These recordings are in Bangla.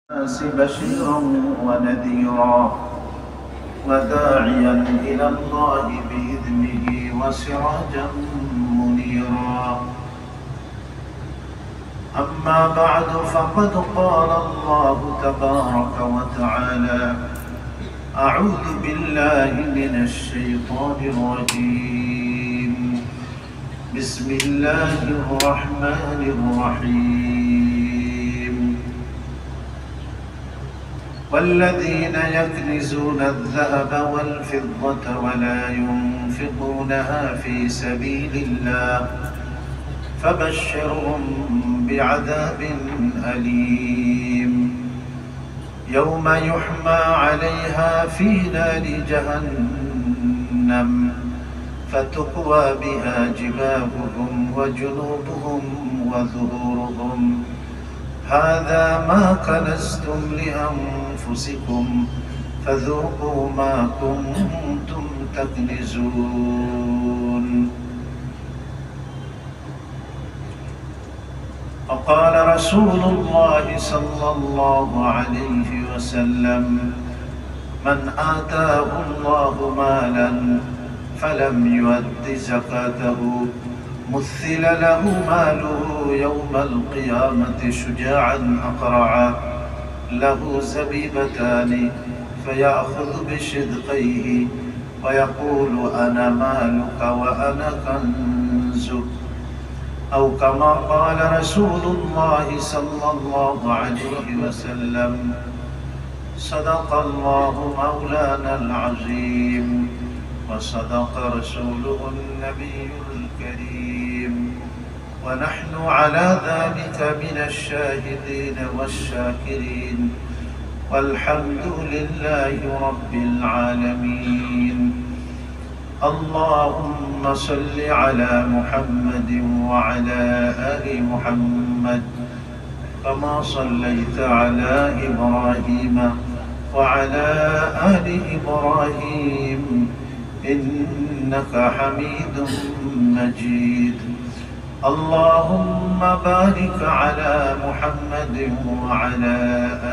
الناس بشيرا ونذيرا وداعيا إلى الله بإذنه وسراجا منيرا. أما بعد فقد قال الله تبارك وتعالى: أعوذ بالله من الشيطان الرجيم. بسم الله الرحمن الرحيم. والذين يكنزون الذهب والفضة ولا ينفقونها في سبيل الله فبشرهم بعذاب أليم يوم يحمى عليها في نار جهنم فتقوى بها جباههم وجنوبهم وظهورهم هذا ما كنزتم لأنفسكم فذوقوا ما كنتم تكنزون. وقال رسول الله صلى الله عليه وسلم: من آتاه الله مالا فلم يؤد زكاته مثل له ماله يوم القيامة شجاعا أقرعا له زبيبتان فيأخذ بشدقيه ويقول: أنا مالك وأنا كنزك، أو كما قال رسول الله صلى الله عليه وسلم: صدق الله مولانا العظيم وصدق رسوله النبي الكريم، ونحن على ذلك من الشاهدين والشاكرين، والحمد لله رب العالمين. اللهم صل على محمد وعلى آل محمد كما صليت على إبراهيم وعلى آل إبراهيم إنك حميد مجيد. اللهم بارك على محمد وعلى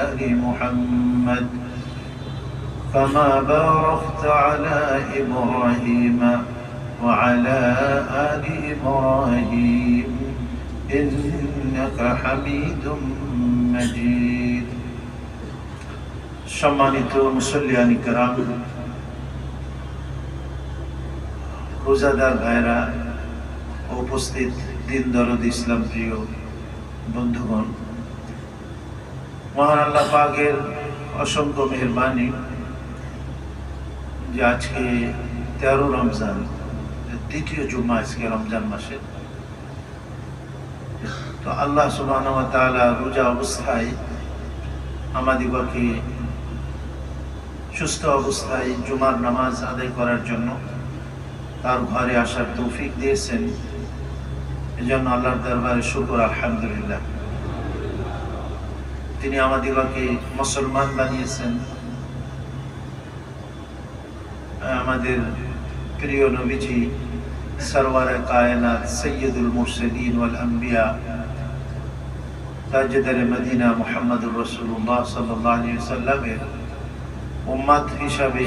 آل محمد كما باركت على إبراهيم وعلى آل إبراهيم إنك حميد مجيد. সম্মানিত মুসল্লিয়ান কিরাম, রোজাদার ভাইরা, উপস্থিত দিন দরদ ইসলাম প্রিয় বন্ধুগণ, মহান আল্লাহ পাকের অসংখ্য মেহেরবানি যে আজকে 13 রমজান, দ্বিতীয় জুমা আজকে রমজান মাসে। তো আল্লাহ সুবহানাহু ওয়া তাআলা রোজা অবস্থায় আমাদিগকে সুস্থ অবস্থায় জুমার নামাজ আদায় করার জন্য তার ঘরে আসার তৌফিক দিয়েছেন। এজন্য আল্লাহর দরবারে শুকর আলহামদুলিল্লাহ। তিনি আমাদিগকে মুসলমান বানিয়েছেন। আমাদের প্রিয় নবীজি সরওয়ারে কায়নাত সৈয়দুল মুরসালিন ওয়াল আম্বিয়া তাজদারে মদিনা মুহাম্মদুর রাসূলুল্লাহ সাল্লাল্লাহু আলাইহি ওয়াসাল্লামের উম্মত হিসাবে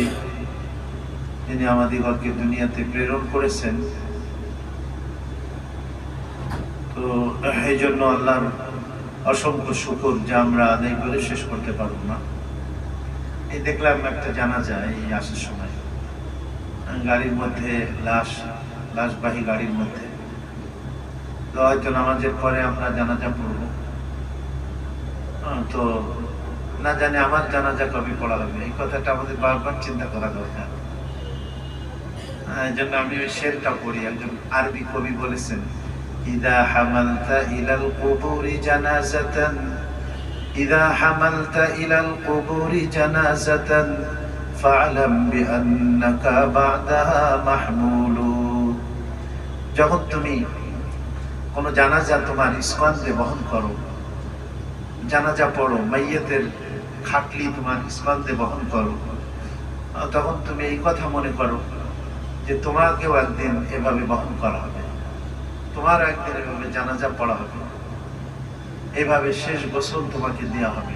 তিনি আমাদিগকে দুনিয়াতে প্রেরণ করেছেন। তো এই জন্য আল্লাহর অসংখ্য শুকর যা আমরা আদায় করে শেষ করতে পারবো না। এই দেখলাম একটা জানাজা এই আসার সময় গাড়ির মধ্যে লাশবাহী গাড়ির মধ্যে। তো হয়তো নামাজের পরে আমরা জানাজা পড়বো। তো না জানি আমার জানাজা কবে পড়া হবে, এই কথাটা আমাদের বারবার চিন্তা করা দরকার। এই জন্য আমি ওই শেরটা পড়ি। একজন আরবি কবি বলেছেন: ইদা হামালতা ইলাল কুবুরি জানাজাতান, ইদা হামালতা ইলাল কুবুরি জানাজাতান ফা'লাম বিআন্নাকা বা'দাহা মাহমুলু। যখন তুমি কোন জানাজা তোমার স্কন্ধে বহন করো, জানাজা পড়ো, মাইয়াতের খাটলি তোমার স্কন্ধে বহন করো, তখন তুমি এই কথা মনে করো যে তোমাকেও একদিন এভাবে বহন করা হবে, তোমার একদিন এভাবে জানাজা পড়া হবে, এভাবে শেষ গোসল তোমাকে দেওয়া হবে।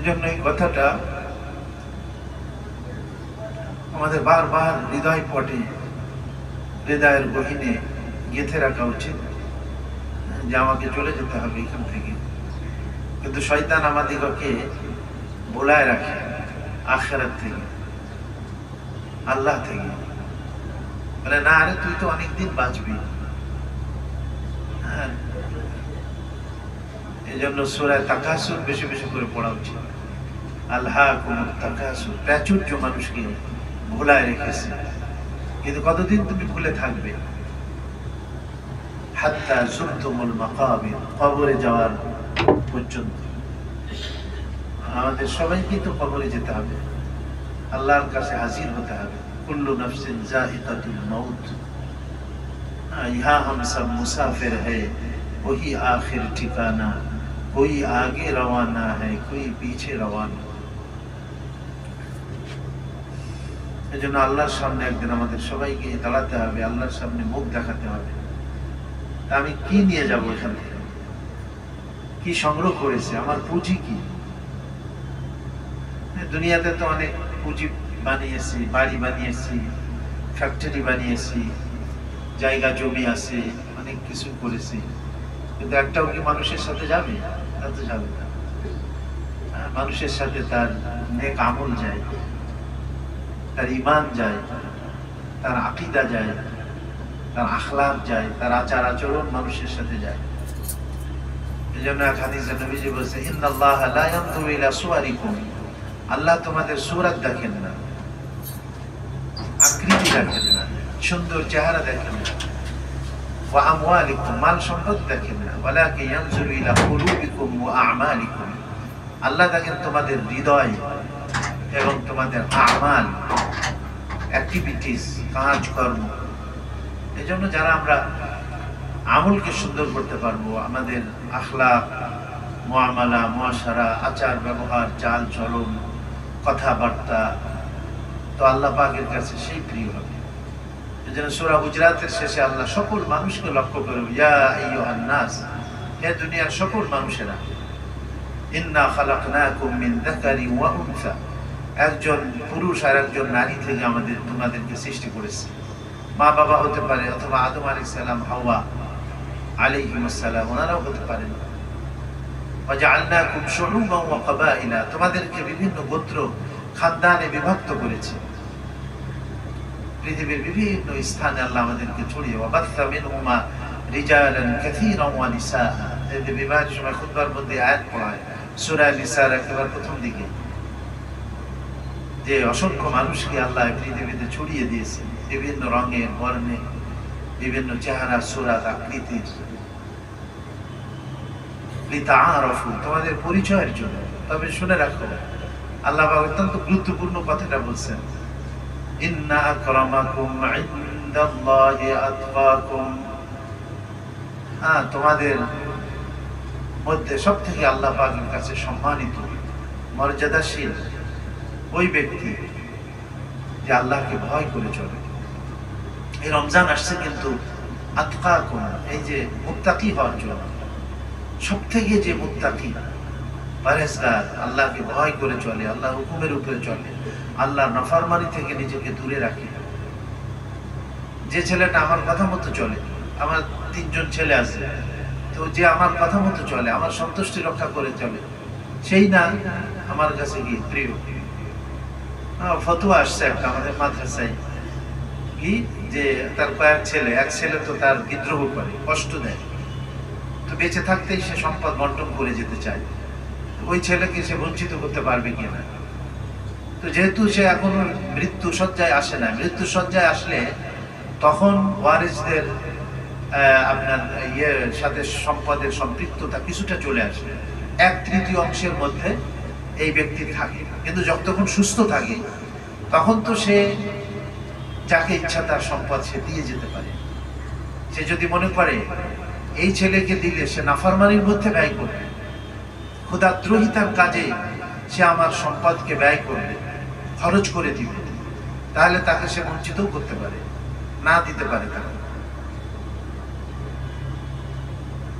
এজন্য এই কথাটা আমাদের বারবার হৃদয় পটে, হৃদয়ের গহীনে গেঁথে রাখা উচিত যে আমাকে চলে যেতে হবে এখান থেকে। কিন্তু শয়তান আমাদিগকে ভোলায় রাখে আখিরাত থেকে, আল্লাহ থেকে। বলে না, আরে তুই তো অনেকদিন বাঁচবি। এই জন্য সূরা তাকাসুর বেশি বেশি করে পড়া উচিত। আলহাকুমুত তাকাসুর, প্রাচুর্য মানুষকে ভোলায় রেখেছে। কিন্তু কতদিন তুমি ভুলে থাকবে? হাত্তা যুরতুমুল মাকাবির, কবরে যাওয়ার পর্যন্ত। আমাদের সবাইকে তো কবরে যেতে হবে, আল্লাহর কাছে হাজির হতে হবে। কুল্লু নাফসিন যায়িকাতুল মাউত, ইহা হাম সব মুসাফির হ্যায়, ওহি আখির ঠিকানা, কোই আগে রওয়ানা হ্যায়, কোই পিছে রওয়ানা। এজন্য আল্লাহর সামনে একদিন আমাদের সবাইকে দাঁড়াতে হবে, আল্লাহর সামনে মুখ দেখাতে হবে। আমি কি নিয়ে যাব এখান থেকে? কি সংগ্রহ করেছে? আমার পুঁজি কি? দুনিয়াতে তো অনেক পুঁজি বানিয়েছি, বাড়ি বানিয়েছি, ফ্যাক্টরি বানিয়েছি, জায়গা জমি আছে, অনেক কিছু করেছি, কিন্তু একটাও কি মানুষের সাথে যাবে? তা তো যাবে না। মানুষের সাথে তার নেক আমল যায়, তার ঈমান যায়, তার আকীদা যায়, তার আখলাক যায়, তার আচার আচরণ মানুষের সাথে যায়। এজন্য এক হাদিসে নবীজি বলেছেন, ইন্নাল্লাহা লা ইয়ানজুরু ইলা সুওয়ারিকুম, আল্লাহ তোমাদের সূরত দেখেন না, আকৃতি দেখেন না, সুন্দর চেহারা দেখেন না, ওয়া আমওয়ালিকুম, মাল সম্পদ দেখেন না, ওয়ালাকিন ইয়ানজুরু ইলা কুলুবিকুম ওয়া আমালিকুম, আল্লাহ দেখেন তোমাদের হৃদয় এবং তোমাদের আমাল, অ্যাক্টিভিটিস, কাজকর্ম। এজন্য যারা আমরা আমলকে সুন্দর করতে পারবো, আমাদের আখলাক, মুআমালা, মুআশারা, আচার ব্যবহার, চাল চলন, কথাবার্তা, তো আল্লাহ পাকের কাছে সেই প্রিয় হবে। এজন্য সূরা হুজরাতের শেষে আল্লাহ সকল মানুষকে লক্ষ্য করে, ইয়া আইয়ুহান নাস, হে দুনিয়ার সকল মানুষেরা, ইন্না খালাকনাকুম মিন যাকারিন ওয়া উনসা, একজন পুরুষ আর একজন নারী থেকে তোমাদেরকে সৃষ্টি করেছে। মা বাবা হতে পারে, অথবা আদম আলাইহিস সালাম, হাওয়া আলাইহিস সালাম, ওনারাও হতে পারেন। ওয়াজআলনাকুম শুউবান ওয়া ক্বাবাইলা, তোমাদেরকে বিভিন্ন গোত্র খানদানে বিভক্ত করেছে। পৃথিবীর বিভিন্ন স্থানে আল্লাহ আমাদেরকে ছড়িয়ে, ওয়াবাসসা মিনহুমা রিজালান কাসীরান ওয়া নিসা। এই যে বিবাহের সময় খুতবার মধ্যে আয়াত পড়া হয় সূরা নিসার একেবারে প্রথম দিকে, যে অসংখ্য মানুষকে আল্লাহ পৃথিবীতে ছড়িয়ে দিয়েছে, বিভিন্ন রঙের, বর্ণে, বিভিন্ন চেহারা, সুরাত, আকৃতির, লিতাআরাফু, তোমাদের পরিচয়ের জন্য। তবে শুনে রাখো, আল্লাহ অত্যন্ত গুরুত্বপূর্ণ কথাটা বলছেন, ইন্না আকরামাকুম ইনদাল্লাহি আতকাকুম, তোমাদের মধ্যে সবথেকে আল্লাহ পাকের কাছে সম্মানিত, মর্যাদাশীল ওই ব্যক্তি যে আল্লাহকে ভয় করে চলে। এই রমজান আসছে কিন্তু আতকাকুম, এই যে মুত্তাকি হওয়ার জন্য। সব থেকে যে মুত্তাকি, পরহেজগার, আল্লাহকে ভয় করে চলে, আল্লাহর হুকুমের উপরে চলে, আল্লাহর নাফরমানি থেকে নিজেকে দূরে রাখে। যে ছেলেটা আমার কথা মতো চলে, আমার 3জন ছেলে আছে, তো যে আমার কথা মতো চলে, আমার সন্তুষ্টি রক্ষা করে চলে, সেই না আমার কাছে কি প্রিয়। ফতোয়া আসছে একটা আমাদের মাদ্রাসায়, কি যে তার কয়েক ছেলে, এক ছেলে তো তার বিদ্রোহ করে, কষ্ট দেয়, তো বেঁচে থাকতেই সে সম্পদ বন্টন করে যেতে চায়। ওই ছেলেকে সে বঞ্চিত করতে পারবে কিনা? তো যেহেতু সে এখনো মৃত্যু সজ্জায় আসে না, মৃত্যু সজ্জায় আসলে তখন ওয়ারিসদের আপনার সাথে সম্পদের সম্পৃক্ততা কিছুটা চলে আসে, 1/3 অংশের মধ্যে এই ব্যক্তি থাকে। কিন্তু যখন সুস্থ থাকে তখন তো সে যাকে ইচ্ছা তার সম্পদ সে দিয়ে যেতে পারে। সে যদি মনে করে এই ছেলেকে দিলে সে নাফরমানির মধ্যে ব্যয় করবে, খোদাদ্রোহিতার কাজে সে আমার সম্পদকে ব্যয় করবে, খরচ করে দিবে, তাহলে তাকে সে বঞ্চিতও করতে পারে, না দিতে পারে। তাকে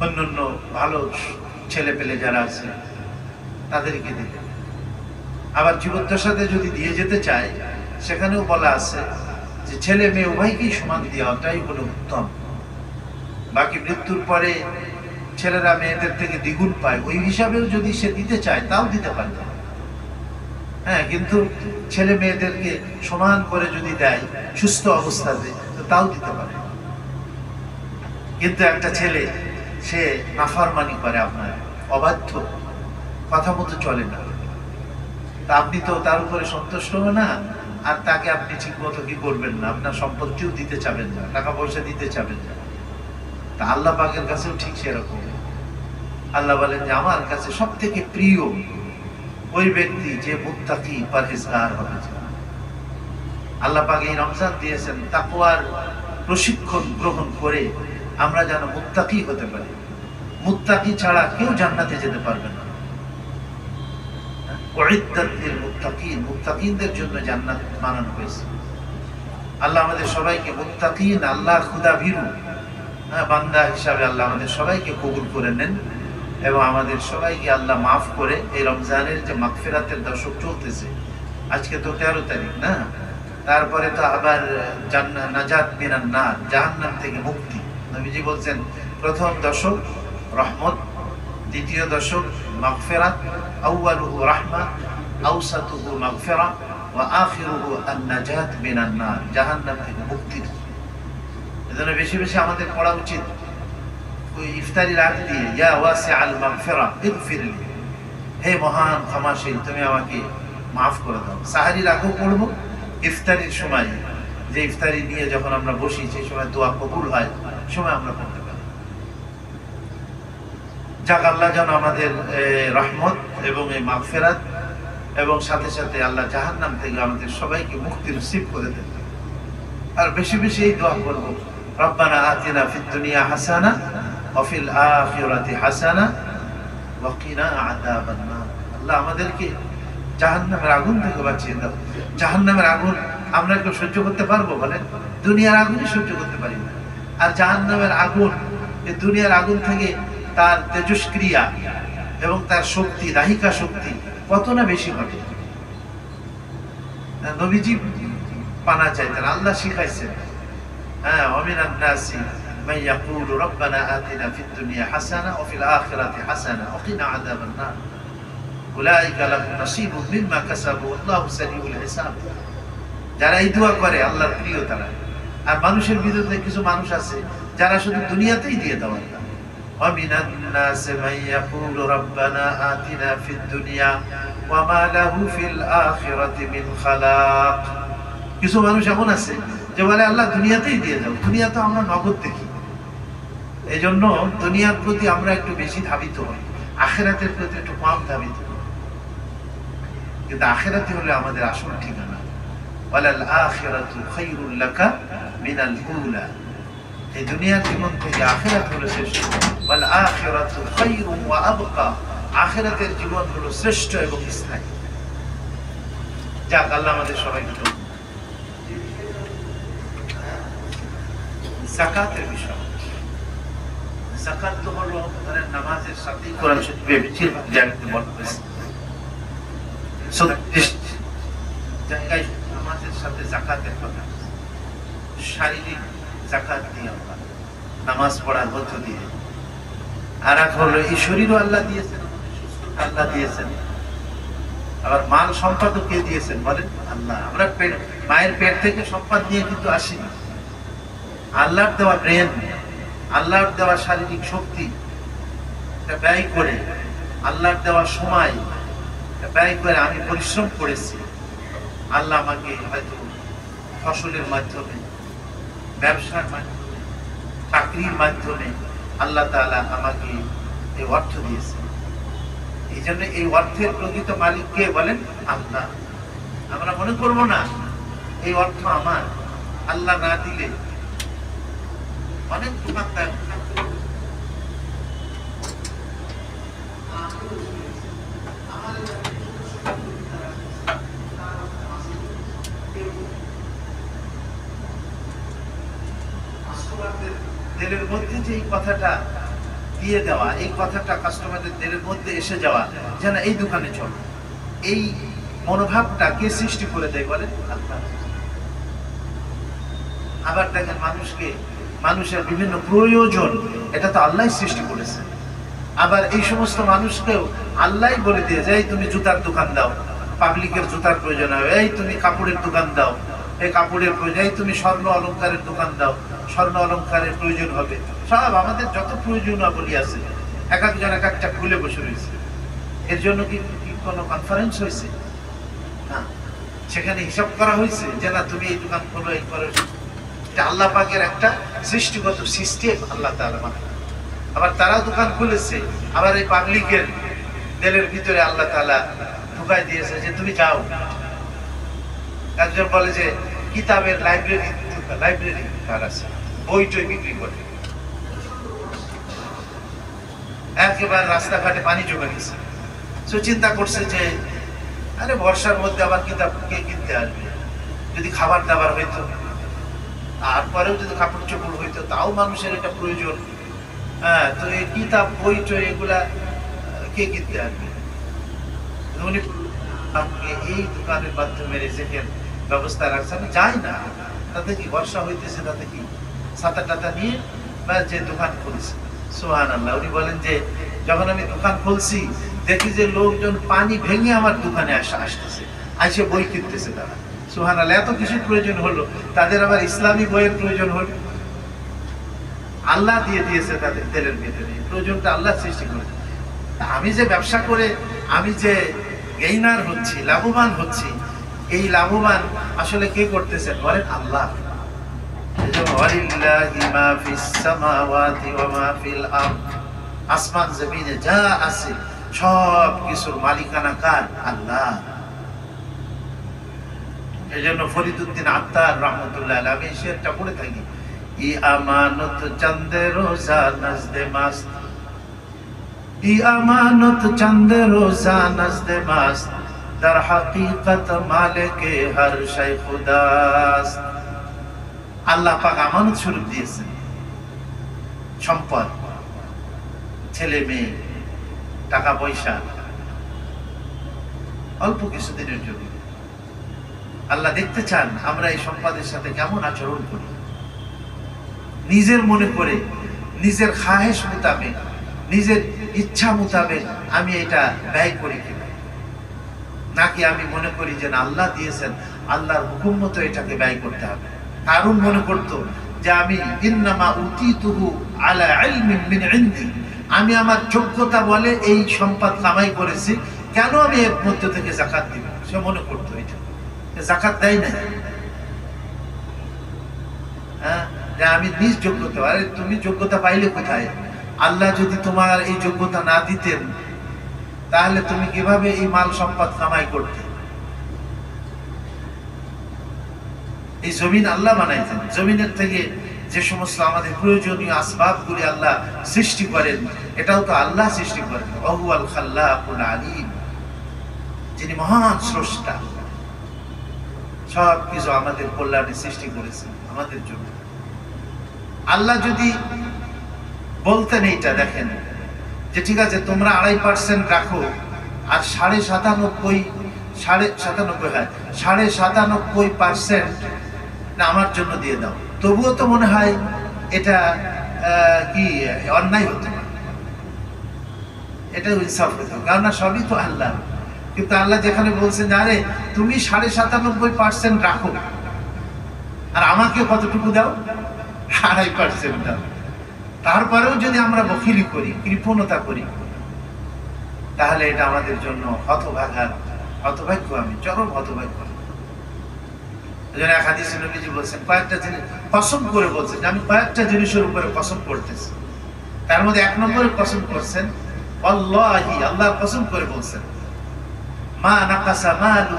অন্যান্য ভালো ছেলে পেলে যারা আছে তাদেরকে দিবে। আবার জীবদ্দশাতে যদি দিয়ে যেতে চায়, সেখানেও বলা আছে যে ছেলে মেয়ে উভয়কেই সমান দেওয়াটাই হলো উত্তম। বাকি মৃত্যুর পরে ছেলেরা মেয়েদের থেকে দ্বিগুণ পায়, ওই হিসাবেও যদি সে দিতে চায় তাও দিতে পারবে। হ্যাঁ, কিন্তু ছেলে মেয়েদেরকে সমান করে যদি দেয় সুস্থ অবস্থাতে, তো তাও দিতে পারে। কিন্তু একটা ছেলে সে নাফরমানি করে, আপনার অবাধ্য, কথা মতো চলে না, তা আপনি তো তার উপরে সন্তুষ্ট না, আর তাকে আপনি ঠিক মতো কি করবেন না, আপনার সম্পত্তিও দিতে চাবেন না, টাকা পয়সা দিতে চাবেন না। তা আল্লাহ পাকের কাছেও ঠিক সেরকম। আল্লাহ বলেন যে আমার কাছে সব থেকে প্রিয় ওই ব্যক্তি যে মুত্তাকি পরহেজগার হবে। আল্লাহ পাক এই রমজান দিয়েছেন তাকওয়ার প্রশিক্ষণ গ্রহণ করে আমরা যেন মুত্তাকি হতে পারি। মুত্তাকি ছাড়া কেউ জান্নাতে যেতে পারবে না। উইদ্দাত লিল মুত্তাকিন, মুত্তাকিনদের জন্য জান্নাত বানানো হয়েছে। আল্লাহ আমাদের সবাইকে মুত্তাকিন, আল্লাহ খুদা ভীরু বান্দা হিসাবে আল্লাহ আমাদের সবাইকে কবুল করে নেন, এবং আমাদের সবাইকে আল্লাহ মাফ করে এই রমজানের যে মাগফিরাতের দশক চলতেছে, আজকে তো 13 তারিখ না, তারপরে তো আবার নাজাত মিনান নার, জাহান্নাম থেকে মুক্তি। নবীজি বলছেন প্রথম দশক রহমত, দ্বিতীয় দশক মাগফিরাত, আউয়ালুহু রাহমা, আওসাতুহু মাগফিরা ওয়া আখিরুহু আন-নাজাত মিনান নার, জাহান্নাম থেকে মুক্তি। এজন্য বেশি বেশি আমাদের পড়া উচিত ওই ইফতারির আগ দিয়ে, ইয়া ওয়াসিআল মাগফিরা ইগফিরলি, হে মহান ক্ষমাশীল তুমি আমাকে মাফ করে দাও। সাহারির আগেও পড়বো, ইফতারির সময় যে ইফতারি নিয়ে যখন আমরা বসি সেই সময় দোয়া কবুল হয়, সময় আমরা পড়তে পারি। যাক, আল্লাহ যেন আমাদের রহমত এবং এই মাগফিরাত এবং সাথে সাথে আল্লাহ জাহান্নাম থেকে আমাদের সবাইকে মুক্তি নসিব করে দেন। আর বেশি বেশি এই দোয়া করবো, রব্বানা আতিনা ফিদ দুনিয়া হাসানা ওয়া ফিল আখিরাতি হাসানা ওয়া কিনা আযাবান নার। আল্লাহ আমাদেরকে জাহান্নামের আগুন থেকে বাঁচিয়ে দাও। জাহান্নামের আগুন আমরা কেউ সহ্য করতে পারবো? বলেন, দুনিয়ার আগুনই সহ্য করতে পারি না। আর জাহান্নামের আগুন, এই দুনিয়ার আগুন থেকে তার তেজস্ক্রিয়া এবং তার শক্তি, দাহিকা শক্তি কত না বেশি ঘটে। নবীজি পানা চাইতেন, আল্লাহ শিখাইছেন, হ্যাঁ, ওয়ামিনান নাসি মান ইয়াকুলু রব্বানা আতিনা ফিদ দুনিয়া হাসানা ওয়া ফিল আখিরাতি হাসানা ওয়া কিনা আযাবান নার উলাইকা লাহুম নাসীবুম মিম্মা কাসাবু আল্লাহু সারিউল হিসাব। যারা এই দোয়া করে আল্লাহর প্রিয় তারা। আর মানুষের বিরুদ্ধে কিছু মানুষ আছে যারা শুধু দুনিয়াতেই দিয়ে দেওয়া। ওয়ামিনান নাসি মান ইয়াকুলু রব্বানা আতিনা ফিদ দুনিয়া ওয়া মা লাহু ফিল আখিরাতি মিন খালাক। কিছু মানুষ এমন আছে যে বলে আল্লাহ দুনিয়াতেই দিয়ে দাও, দুনিয়া তো আমরা নগদ দেখি। এই জন্য দুনিয়ার প্রতি আমরা একটু বেশি ধাবিত হই, আখিরাতের প্রতি একটু কম ধাবিত হই। কিন্তু আখিরাতে হলে আমাদের আসল ঠিকানা। ওয়ালাল আখিরাতু খায়রুল লাকা মিনাল উলা। এই দুনিয়ার জীবন থেকে আখিরাত হলো শ্রেষ্ঠ। ওয়াল আখিরাতু খায়রুন ওয়া আবকা। আখিরাতের জীবন হলো শ্রেষ্ঠ এবং স্থায়ী। যাক, আল্লাহ আমাদের সবাইকে যাকাতের বিষয়। যাকাত তো হলো নামাজের সাথে কোরআন শরীফে বেশিরভাগ জায়গাতে বলা হয়েছে। 36 জায়গায় নামাজের সাথে যাকাতের কথা। শারীরিক যাকাত দিয়ে আল্লাহ নামাজ পড়ার মধ্য দিয়ে। আর এক হলো এই শরীরও আল্লাহ দিয়েছেন, আল্লাহ দিয়েছেন। আবার মাল সম্পদও কে দিয়েছেন বলেন? আল্লাহ। আমরা মায়ের পেট থেকে সম্পদ নিয়ে কিন্তু আসিনি। আল্লাহর দেওয়া ব্রেন, আল্লাহর দেওয়া শারীরিক শক্তি ব্যয় করে, আল্লাহর দেওয়া সময় ব্যয় করে আমি পরিশ্রম করেছি। আল্লাহ আমাকে হয়তো ফসলের মাধ্যমে, ব্যবসার মাধ্যমে, চাকরির মাধ্যমে আল্লাহ তাআলা আমাকে এই অর্থ দিয়েছে। এই জন্য এই অর্থের প্রকৃত মালিক কে বলেন? আল্লাহ। আমরা মনে করবো না এই অর্থ আমার, আল্লাহ না দিলে অনেক দোকানদার দিলের মধ্যে যে এই কথাটা দিয়ে দেওয়া, এই কথাটা কাস্টমারদের দিলের মধ্যে এসে যাওয়া, যেন এই দোকানে চলো, এই মনোভাবটা কে সৃষ্টি করে দেয় বলেন? আল্লাহ। আবার দেখেন মানুষের বিভিন্ন প্রয়োজন, এটা তো আল্লাহ সৃষ্টি করেছে। আবার এই সমস্ত মানুষকেও আল্লাহ বলে দিয়ে যায় তুমি জুতার দোকান দাও, পাবলিকের জুতার প্রয়োজন হবে, এই তুমি কাপড়ের দোকান দাও, এই কাপড়ের প্রয়োজন, এই তুমি স্বর্ণ অলংকারের দোকান দাও, স্বর্ণ অলংকারের প্রয়োজন হবে। সব আমাদের যত প্রয়োজনাবলী আছে এক একজন এক একটা খুলে বসে রয়েছে। এর জন্য কি কোনো কনফারেন্স হয়েছে? না, সেখানে হিসাব করা হয়েছে যে না তুমি এই দোকান খোলো, এই করো। এটা আল্লাহ পাকের একটা সৃষ্টিগত সিস্টেম আল্লাহ তাআলা মানে। আবার তারা দোকান খুলেছে, আবার এই পাবলিকের দিলের ভিতরে আল্লাহ তাআলা ঢুকাই দিয়েছে যে তুমি যাও। একজন বলে যে কিতাবের লাইব্রেরি কার আছে, বই টই বিক্রি করে, একেবারে রাস্তাঘাটে পানি জমে গেছে। সে চিন্তা করছে যে আরে বর্ষার মধ্যে আবার কিতাব কে কিনতে আসবে, যদি খাবার দাবার হইতো, তারপরেও যদি কাপড় চোপড় হইতো, তাও মানুষের এটা প্রয়োজন। হ্যাঁ, তো এই কিতাব বই টই এগুলা কে কিনতে আসবে? উনি এই দোকানের মাধ্যমে রিজিকের ব্যবস্থা রাখছে। আমি যাই না, তাতে কি বর্ষা হইতেছে, তাতে কি ছাতা টাতা নিয়ে বা যে দোকান খুলছে। সুবহানাল্লাহ। উনি বলেন যে যখন আমি দোকান খুলছি দেখি যে লোকজন পানি ভেঙে আমার দোকানে আসতেছে, আইসে বই কিনতেছে তারা। সুবহানাল্লাহ। এত কিছু প্রয়োজন হলো, তাদের আবার ইসলামী বইয়ের প্রয়োজন হলো। আল্লাহ দিয়ে দিয়েছে তাদের দিলের ভিতরে, প্রয়োজনটা আল্লাহ সৃষ্টি করে। আমি যে ব্যবসা করে আমি যে গেইনার হচ্ছি, লাভবান হচ্ছি, এই লাভবান আসলে কে করতেছেন বলেন? আল্লাহ। আসমান জমিনে যা আছে সব কিছুর মালিকানা কার? আল্লাহ। এই জন্য ফরিদউদ্দিন আত্তার রহমতুল্লাহ আলাইহি আমি শেরটা পড়ে থাকি, ই আমানত চন্দে রোজা নজদে মাস্ত, ই আমানত চন্দে রোজা নজদে মাস্ত, در حقیقت مالک ہر شے خداست। আল্লাহ পাক আমানত স্বরূপ দিয়েছেন সম্পদ, ছেলে মেয়ে, টাকা পয়সা, অল্প কিছুদিনের জন্য। আল্লাহ দেখতে চান আমরা এই সম্পদের সাথে কেমন আচরণ করি, নিজের মনে করে, নিজের খাহেশ মোতাবেক, নিজের ইচ্ছা মোতাবেক আমি এটা ব্যয় করি কিনা, নাকি আমি মনে করি যে না আল্লাহ দিয়েছেন, আল্লাহর হুকুম মতো এটাকে ব্যয় করতে হবে। কারণ মনে করতো যে আমি ইন্নামা উতিতুহু আলা ইলমিন মিন ইনদি, আমি আমার যোগ্যতা বলে এই সম্পদ কামাই করেছি, কেন আমি এর মধ্যে থেকে যাকাত দিব? সে মনে করতো এটা যাকাত দেয় না। হ্যাঁ, যে আমি নিজ যোগ্যতা। আরে তুমি যোগ্যতা পাইলে কোথায়? আল্লাহ যদি তোমার এই যোগ্যতা না দিতেন তাহলে তুমি কিভাবে এই মাল সম্পদ কামাই করতে? এই জমিন আল্লাহ বানাইছেন, জমিনের থেকে যে সমস্ত আমাদের প্রয়োজনীয় আসবাবগুলি আল্লাহ সৃষ্টি করেন, এটাও তো আল্লাহ সৃষ্টি করেন। ওয়াহুয়াল খাল্লাকুল আলিম, যিনি মহান স্রষ্টা, সব কিছু আমাদের কল্যাণে সৃষ্টি করেছেন আমাদের জন্য। আল্লাহ যদি বলতেন এইটা, দেখেন যে ঠিক আছে তোমরা 2.5% রাখো আর 97.5% না আমার জন্য দিয়ে দাও, তবুও তো মনে হয় এটা কি অন্যায় হতো না, এটা ইনসাফ হতো, কারণ সবই তো আল্লাহ। কিন্তু আল্লাহ যেখানে বলছেন আরে তুমি 97.5% রাখো আর আমাকে কতটুকু দাও? 2.5% দাও। তারপরেও যদি আমরা বখিলি করি, কৃপণতা করি, তাহলে এটা আমাদের জন্য হতভাগ্য, আমি চরম হতভাগ্য। এজন্য এক হাদিসে নবীজি বলেছেন, কয়েকটা জিনিস কসম করে বলছেন, আমি কয়েকটা জিনিসের উপরে কসম করতেছি। তার মধ্যে 1 নম্বরে কসম করছেন আল্লাহি, আল্লাহর কসম করে বলছেন, মা নাকাসা মালু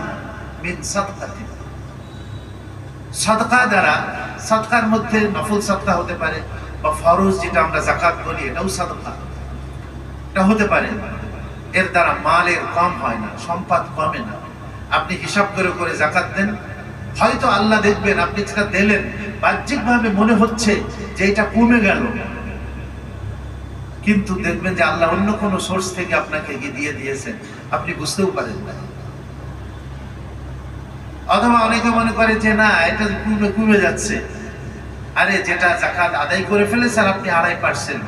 মিন সাদকাতি, সাদকা দ্বারা, সাদকার মধ্যে নফল সাদকা হতে পারে বা ফরজ যেটা আমরা যাকাত বলি এটাও সাদকা, এটা হতে পারে। এর দ্বারা মালের কম হয় না, সম্পদ কমে না। আপনি হিসাব করে করে যাকাত দেন, হয়তো আল্লাহ দেখবেন আপনি যেটা দিলেন বাহ্যিকভাবে মনে হচ্ছে যে এটা কমে গেল, কিন্তু দেখবেন যে আল্লাহ অন্য কোনো সোর্স থেকে আপনাকে দিয়ে দিয়েছেন, আপনি বুঝতেও পারেন না। অথবা অনেকে মনে করে যে না এটা কমে যাচ্ছে, আরে যেটা যাকাত আদায় করে ফেলেছে আর আপনি 2.5%,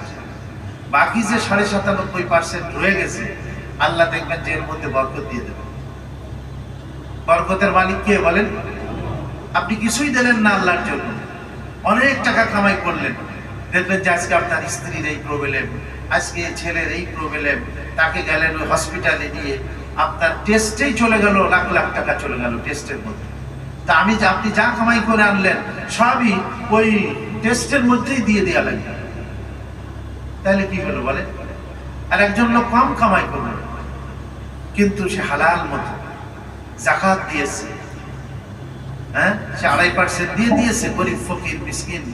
বাকি যে 97.5% রয়ে গেছে আল্লাহ দেখবেন যে এর মধ্যে বরকত দিয়ে দেবেন। বরকতের মালিক কে বলেন? আপনি কিছুই দিলেন না আল্লাহর জন্য, অনেক টাকা কামাই করলেন, দেখবেন যে আজকে আপনার স্ত্রীর এই প্রবলেম, আজকে ছেলের এই প্রবলেম, তাকে গেলেন ওই হসপিটালে নিয়ে, আপনার টেস্টেই চলে গেল লাখ লাখ টাকা চলে গেল টেস্টের মধ্যে। তা আপনি যা কামাই করে আনলেন সবই ওই টেস্টের মধ্যেই দিয়ে দেওয়া লাগবে, তাহলে কি হলো বলে? আর একজন লোক কম কামাই করলো কিন্তু সে হালাল মতো যাকাত দিয়েছে, হ্যাঁ, সে 2.5% দিয়ে দিয়েছে, গরিব ফকির মিসকিন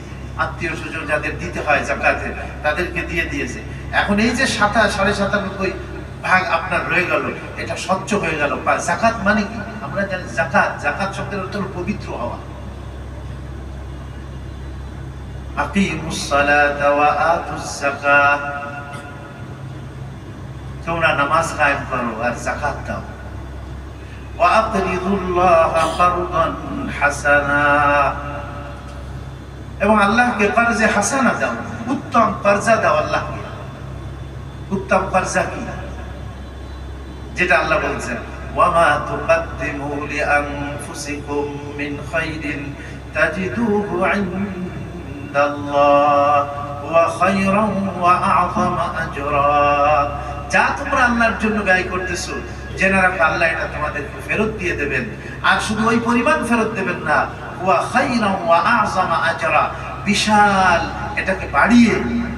আত্মীয় স্বজন যাদের দিতে হয় যাকাতে তাদেরকে দিয়ে দিয়েছে। এখন এই যে 97.5 ভাগ আপনার রয়ে গেল, এটা স্বচ্ছ হয়ে গেল। যাকাত মানে কি? আমরা জানি যাকাত, যাকাত শব্দের অর্থ হলো পবিত্র হওয়া। আকিমুস সালাতা ওয়া আতুজ যাকাত, তোমরা নামাজ কায়েম করো আর যাকাত দাও। ওয়া আকরিদুল্লাহা কারদান হাসানা, এবং আল্লাহকে কর্জে হাসানা দাও, উত্তম কর্জা দাও আল্লাহকে। উত্তম কর্জা কি? যেটা আল্লাহ বলছেন ওয়ামা তুকদ্দিমু লিআনফুসিকুম মিন খাইরিন তাজিদুহু ইনদাল্লাহ ওয়া খায়রান ওয়া আ'যামা আজরা, যা তোমরা আল্লাহর জন্য ব্যয় করতেছো জেনে রাখো আল্লাহ এটা তোমাদেরকে ফেরত দিয়ে দেবেন। আর শুধু ওই পরিমাণ ফেরত দেবেন না, ওয়া খায়রান ওয়া আ'যামা আজরা, বিশাল এটাকে বাড়িয়ে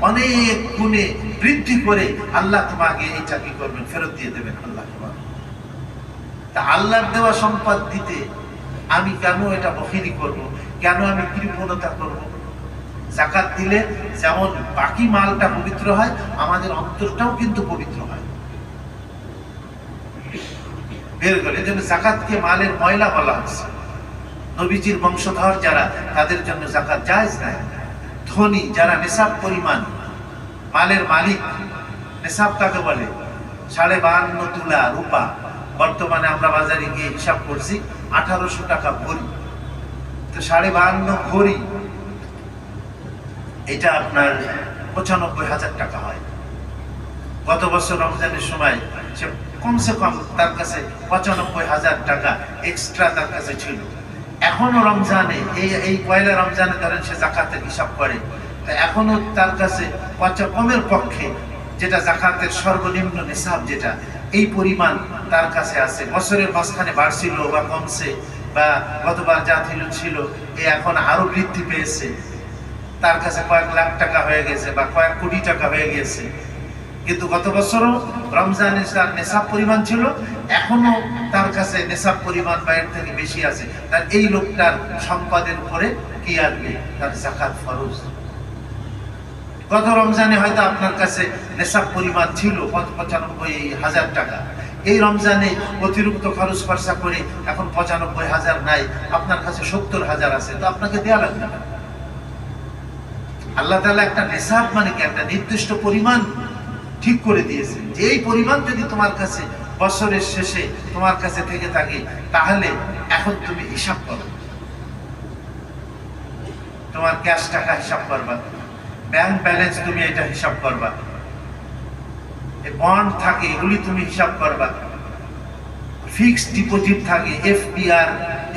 অনেক গুণে বৃদ্ধি করে আল্লাহ তোমাকে এইটা কি করবেন? ফেরত দিয়ে দেবেন আল্লাহ তোমাকে। তা আল্লাহর দেওয়া সম্পদ দিতে আমি কেন এটা বখিরি করব? কেন আমি কৃপণতা করব? যাকাত দিলে যেমন বাকি মালটা পবিত্র হয়, আমাদের অন্তরটাও কিন্তু পবিত্র হয়। বের করে যেন যাকাতকে মালের ময়লা বলা হচ্ছে। নবীজির বংশধর যারা, তাদের জন্য যাকাত জায়েজ নাই। ধনী যারা, নিসাব পরিমাণ মালের মালিক, নিসাব কাকে বলে? 52.5 তুলা রূপা, বর্তমানে আমরা বাজারে গিয়ে হিসাব করছি 1800 টাকা ভরি। তো 52.5 ভরি এটা আপনার 95,000 টাকা হয়। গত বছর রমজানের সময় সে কমসে কম তার কাছে 95,000 টাকা এক্সট্রা তার কাছে ছিল। এখনো রমজানে এই পয়লা রমজানে ধরেন সে যাকাতের হিসাব করে, এখনো তার কাছে কমের পক্ষে যেটা যাকাতের সর্বনিম্ন নিসাব যেটা, এই পরিমাণ তার কাছে আছে। বছরের মাঝখানে বাড়ছিল বা কমছে, বা গতবার যা ছিল এখন আরো বৃদ্ধি পেয়েছে, তার কাছে কয়েক লাখ টাকা হয়ে গেছে বা কয়েক কোটি টাকা হয়ে গেছে। কিন্তু গত বছরও রমজানের তার নেশাব পরিমাণ ছিল, এখনো তার কাছে নেশাব পরিমাণ বাইরের থেকে বেশি আছে। তার এই লোকটার সম্পদের উপরে কি আসবে? তার যাকাত ফরজ। গত রমজানে হয়তো আপনার কাছে নেশাব পরিমাণ ছিল 95,000 টাকা, এই রমজানে অতিরিক্ত খরচ খরচা করে এখন 95,000 নাই, আপনার কাছে 70,000 আছে, তো আপনাকে দেয়া লাগবে না। আল্লাহ তাআলা একটা নেশাব মানে কি একটা নির্দিষ্ট পরিমাণ ঠিক করে দিয়েছেন, যে এই পরিমাণ যদি তোমার কাছে বছরের শেষে তোমার কাছে থেকে থাকে, তাহলে এখন তুমি হিসাব করো, তোমার ক্যাশ টাকা হিসাব করবা, ব্যাংক ব্যালেন্স তুমি এটা হিসাব করবা, বন্ড থাকে এগুলি তুমি হিসাব করবা, ফিক্সড ডিপোজিট থাকে,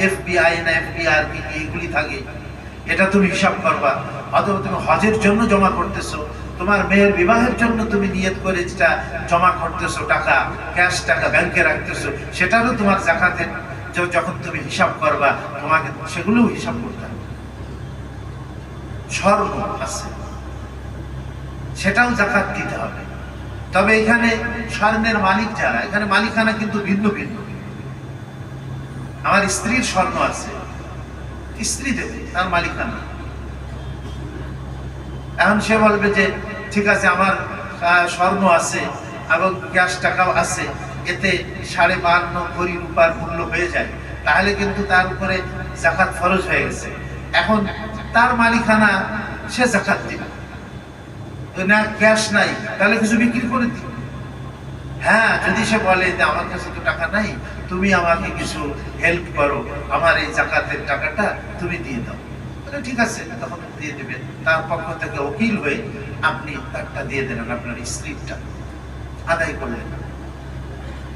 এফবিআই না এফবিআর কি এগুলি থাকে, এটা তুমি হিসাব করবা। অথবা তুমি হজের জন্য জমা করতেছো, তোমার মেয়ের বিবাহের জন্য তুমি নিয়ত করে যেটা জমা করতেছো টাকা, ক্যাশ টাকা ব্যাংকে রাখতেছো, সেটারও তোমার যাকাতের যখন তুমি হিসাব করবা তোমাকে সেগুলোও হিসাব করতে হবে। স্বর্ণ আছে সেটাও যাকাত দিতে হবে। তবে এখানে স্বর্ণের মালিক যারা, এখানে মালিকানা কিন্তু ভিন্ন ভিন্ন। আমার স্ত্রীর স্বর্ণ আছে, স্ত্রী দেবে, তার মালিকানা। এখন সে বলবে যে ঠিক আছে আমার স্বর্ণ আছে এবং ক্যাশ টাকাও আছে, এতে 52.5 ভরি রূপার মূল্য হয়ে যায়, তাহলে কিন্তু তার উপরে যাকাত ফরজ হয়ে গেছে। এখন তার মালিকানা, সে যাকাত দিবে না, ক্যাশ নাই, তাহলে কিছু বিক্রি করে দিবে। হ্যাঁ, যদি সে বলে যে আমার কাছে তো টাকা নাই, তুমি আমাকে কিছু হেল্প করো, আমার এই জাকাতের টাকাটা তুমি দিয়ে দাও, ঠিক আছে, তখন দিয়ে দেবেন। তার পক্ষ থেকে উকিল হয়ে আপনি তারটা দিয়ে দেবেন, আপনার স্ত্রীরটা আদায় করলেন।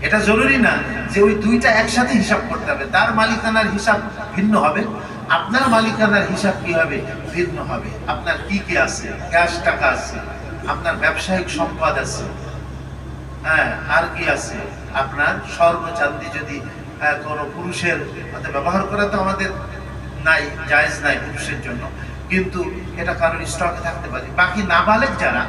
এটা জরুরি না যে ওই দুইটা একসাথে হিসাব করতে হবে। তার মালিকানার হিসাব ভিন্ন হবে, আপনার মালিকানার হিসাব কি হবে, ভিন্ন হবে। আপনার কি কি আছে, ক্যাশ টাকা আছে, আপনার ব্যবসায়িক সম্পদ আছে, হ্যাঁ, আর কি আছে, আপনার স্বর্ণ চাঁদি যদি কোনো পুরুষের ব্যবহার করা তো আমাদের নাই, জায়েজ নাই পুরুষের জন্য, কিন্তু এটা কারোর স্টকে থাকতে পারে। বাকি নাবালেগ যারা,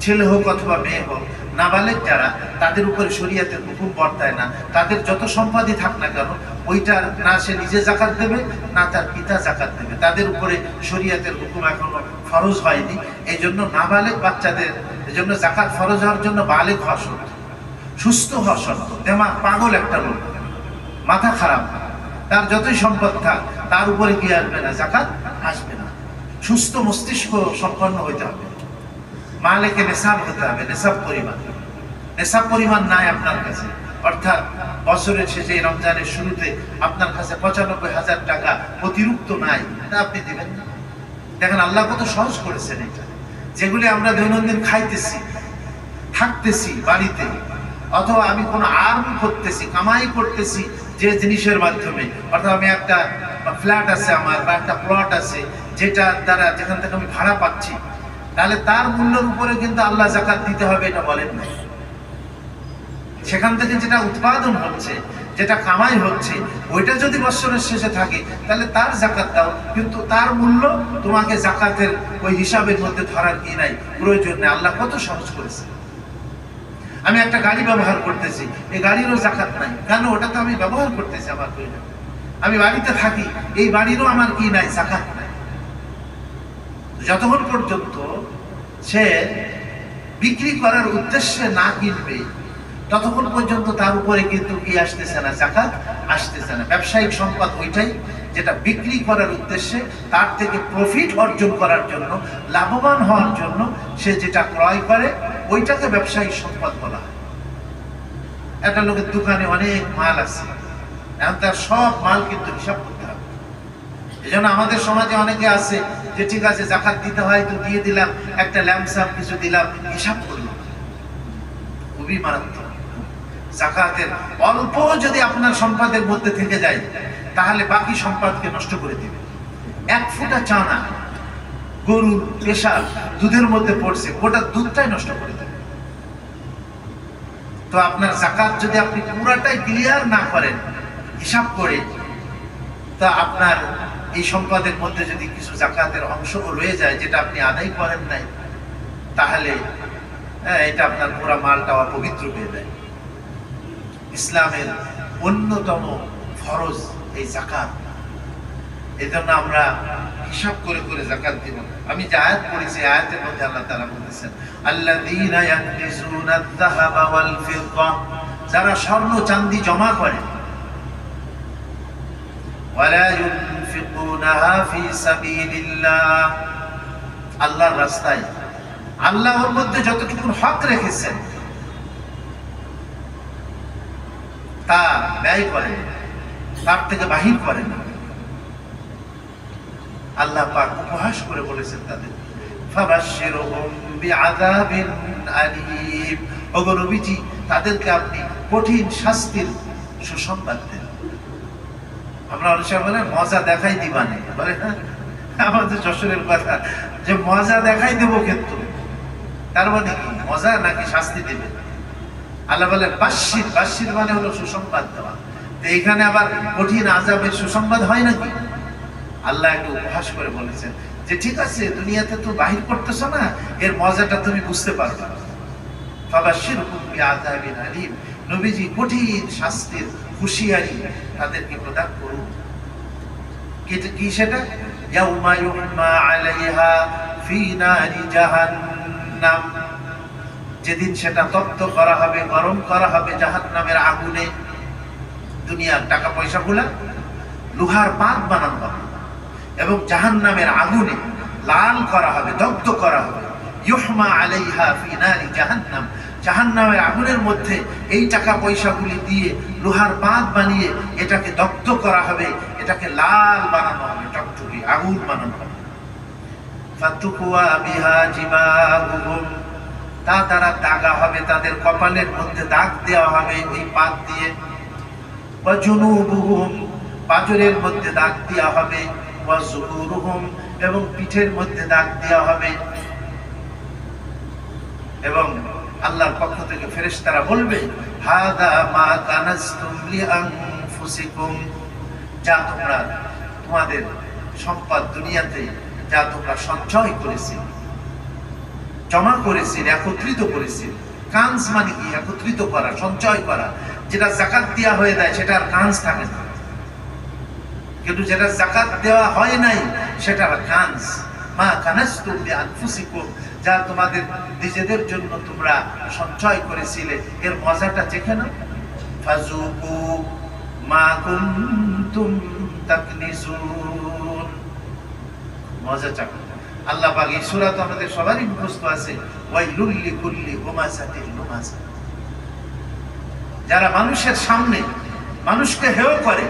ছেলে হোক অথবা মেয়ে হোক, নাবালেগ যারা, তাদের উপরে শরীয়তের হুকুম বর্তায় না। তাদের যত সম্পদই থাক না কেন, ওইটা না সে নিজে জাকাত দেবে, না তার পিতা জাকাত দেবে। তাদের উপরে শরীয়তের হুকুম এখনো ফরজ হয়নি। এই জন্য নাবালেগ বাচ্চাদের এই জন্য জাকাত ফরজ হওয়ার জন্য বালেগ হওয়া শর্ত, সুস্থ হওয়া শর্ত। দেমাগ পাগল একটা লোক, মাথা খারাপ, তার যতই সম্পদ থাক, তার উপরে কি আসবে না, জাকাত আসবে না। সুস্থ মস্তিষ্ক সম্পন্ন হইতে হবে, মালিকে নেশাব হতে হবে, নেশাব পরিমাণ। নেশাব পরিমাণ নাই আপনার কাছে, অর্থাৎ বছরের শেষে রমজানের শুরুতে আপনার কাছে ৯৫,০০০ টাকা অতিরিক্ত নাই, তা আপনি দেবেন না। দেখেন আল্লাহ কত সহজ করেছেন এটা। যেগুলি আমরা দৈনন্দিন খাইতেছি, থাকতেছি বাড়িতে, অথবা আমি কোনো আর্ন করতেছি, কামাই করতেছি যে জিনিসের মাধ্যমে, অর্থাৎ আমি একটা ফ্ল্যাট আছে আমার, বা একটা প্লট আছে যেটা দ্বারা যেখান থেকে আমি ভাড়া পাচ্ছি, তাহলে তার মূল্যের উপরে কিন্তু আল্লাহ জাকাত দিতে হবে এটা বলেন না। সেখান থেকে যেটা উৎপাদন হচ্ছে, যেটা কামাই হচ্ছে, ওইটা যদি বছরের শেষে থাকে তাহলে তার জাকাত দাও, কিন্তু তার মূল্য তোমাকে জাকাতের ওই হিসাবের মধ্যে ধরার কি নাই, প্রয়োজন নেই। আল্লাহ কত সহজ করেছে। আমি একটা গাড়ি ব্যবহার করতেছি, এই গাড়িরও জাকাত নাই, কেন? ওটা তো আমি ব্যবহার করতেছি আমার প্রয়োজন। আমি বাড়িতে থাকি, এই বাড়িরও আমার কি নাই, জাকাত নাই। যতক্ষণ পর্যন্ত সে বিক্রি করার উদ্দেশ্যে না কিনবে, ততক্ষণ পর্যন্ত তার উপরে কিন্তু কি আসতেছে না, জাকাত আসতেছে না। ব্যবসায়িক সম্পদ ওইটাই যেটা বিক্রি করার উদ্দেশ্যে, তার থেকে প্রফিট অর্জন করার জন্য, লাভবান হওয়ার জন্য সে যেটা ক্রয় করে, ওইটাকে ব্যবসায়িক সম্পদ বলা হয়। একটা লোকের দোকানে অনেক মাল আছে, এখন তার সব মাল কিন্তু হিসাব করতে হবে। এই জন্য আমাদের সমাজে অনেকে আছে যে ঠিক আছে জাকাত দিতে হয় তো দিয়ে দিলাম, একটা ল্যাম্পসাপ কিছু দিলাম, হিসাব করলাম। খুবই মারাত্মক। জাকাতের অল্প যদি আপনার সম্পদের মধ্যে থেকে যায়, তাহলে বাকি সম্পদকে নষ্ট করে দিবে। 1 ফুটা চানা গরুর পেশাব দুধের মধ্যে পড়ছে, গোটা দুধটাই নষ্ট করে দেবে। তো আপনার জাকাত যদি আপনি পুরাটাই ক্লিয়ার না করেন হিসাব করে, তা আপনার এই সম্পদের মধ্যে যদি কিছু জাকাতের অংশ রয়ে যায় যেটা আপনি আদায় করেন নাই, তাহলে এটা আপনার পুরা মালটা অপবিত্র হয়ে যায়। ইসলামের অন্যতম ফরজ এই জাকাত। এই জন্য আমরা হিসাব করে করে জাকাত দিব। আমি যে আয়াত পড়েছি, আয়াতের মধ্যে আল্লাহ তাআলা বলেছেন, আল্লাযীনা ইয়াকনিজুনা আয-যাহাবা ওয়াল ফিদ্দা, যারা স্বর্ণ চাঁদি জমা করে, ওয়ালা ইউনফিকুনাহা ফি সাবিলিল্লাহ, আল্লাহর রাস্তায়, আল্লাহর মধ্যে যতটুকু হক রেখেছেন তা ব্যয় করেন, তার থেকে বাহির করেন না। আল্লাহ পাক উপহাস করে বলেছেন তাদের, ফাবাশশিরহুম বিআযাবিন আলীম, ওগো নবীজি তাদেরকে আপনি কঠিন শাস্তির সুসংবাদ দেন। আমরা অনেক সময় বলে মজা দেখাই দিবানে, বলে না আমাদের যশোরের কথা, যে মজা দেখাই দেবো, কিন্তু তার মানে কি, মজা নাকি শাস্তি দেবে? আল্লাহ বলে বাশশির, বাশশির মানে হলো সুসংবাদ দেওয়া। তো এখানে আবার কঠিন আযাবের সুসংবাদ হয় নাকি? আল্লাহ একটু উপহাস করে বলেছেন যে ঠিক আছে, দুনিয়াতে তো বাহির করতেছ না, এর মজাটা তুমি বুঝতে পারবে। ফাবাশশিরহুম বিআযাবিন আলীম, নবীজি কঠিন শাস্তির হুঁশিয়ারি তাদেরকে প্রদান করুন। কি সেটা? ইয়াউমা ইউহমা আলাইহা ফি নারি জাহান্নাম, যেদিন সেটা তপ্ত করা হবে, গরম করা হবে জাহান্নামের আগুনে। দুনিয়ার টাকা পয়সা গুলা লোহার পাত বানানো হবে এবং জাহান্নামের আগুনে লাল করা হবে, দগ্ধ করা হবে। ইউহমা আলাইহা ফি নারি জাহান্নাম, জাহান্নামের আগুনের মধ্যে এই টাকা পয়সাগুলি দিয়ে লোহার বাঁধ বানিয়ে এটাকে দগ্ধ করা হবে, এটাকে লাল বানানো হবে, টকটকে আগুন বানানো হবে। ফাতুকুয়া বিহা জিবাহুম, তা তারা দাগা হবে, তাদের কপালের মধ্যে দাগ দেওয়া হবে ওই বাঁধ দিয়ে। ওয়া জুনুবুহুম, পাজরের মধ্যে দাগ দেওয়া হবে। ওয়া যুহুরুহুম, এবং পিঠের মধ্যে দাগ দেওয়া হবে। এবং আল্লাহর পক্ষ থেকে ফেরেশতারা বলবে, হাদা মা কানাজতুম লিআনফুসিকুম, যা তোমরা তোমাদের সম্পদ দুনিয়াতে যা তোমরা সঞ্চয় করেছিলে, জমা করেছিলে, একত্রিত করেছিলে। কানজ মানে কি? একত্রিত করা, সঞ্চয় করা। যেটা যাকাত দেওয়া হয়ে যায় সেটা আর কানজ থাকে না, কিন্তু যেটা যাকাত দেওয়া হয় নাই সেটার কানজ। মা কানাজতুম লিআনফুসিকুম, যা তোমাদের নিজেদের জন্য তোমরা সঞ্চয় করেছিলে, এর মজাটা চেখে নাও। ফাযুকু মা কুনতুম তাকনিজুন, মজা চাকু। আল্লাহ পাক এই সূরা তো আমাদের সবারই মুখস্থ আছে, ওয়াইলুল লিকুল্লি হুমাযাতিল লুমাযা। যারা মানুষের সামনে মানুষকে হেয় করে